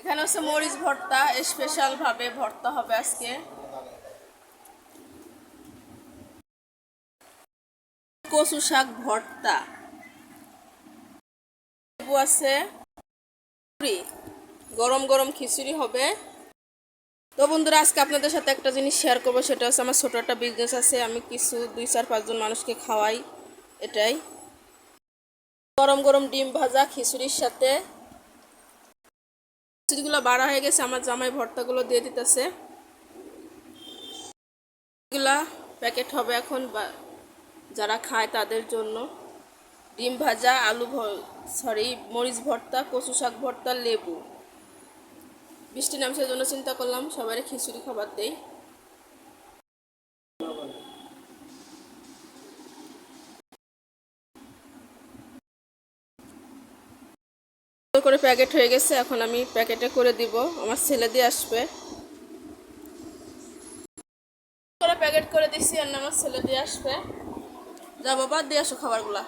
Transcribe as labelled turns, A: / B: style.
A: এখানে হচ্ছে মরিচ ভর্তা, স্পেশাল ভাবে ভর্তা হবে আজকে। কচু শাক ভর্তা, লেবু আছে, গরম গরম খিচুড়ি হবে। তো বন্ধুরা, আজকে আপনাদের সাথে একটা জিনিস শেয়ার করবো, সেটা হচ্ছে আমার ছোট একটা বিজনেস আছে। আমি কিছু 2-4-5 জন মানুষকে খাওয়াই। এটাই গরম গরম ডিম ভাজা খিচুড়ির সাথে। খিচুড়িগুলো বাড়া হয়ে গেছে, আমার জামাই ভর্তাগুলো দিয়ে দিতেছে। এগুলা প্যাকেট হবে এখন, যারা খায় তাদের জন্য। ডিম ভাজা, মরিচ ভর্তা, কচু শাক ভর্তা, লেবু। বৃষ্টি নামছে জন্য চিন্তা করলাম সবাই খিচুড়ি খাবার দেই। করে প্যাকেট হয়ে গেছে, এখন আমি প্যাকেটে করে দিব, আমার ছেলে দিয়ে আসবে। প্যাকেট করে দিচ্ছি, আর আমার ছেলে দিয়ে আসবে। যা বাবা, দিয়ে আসো খাবারগুলা।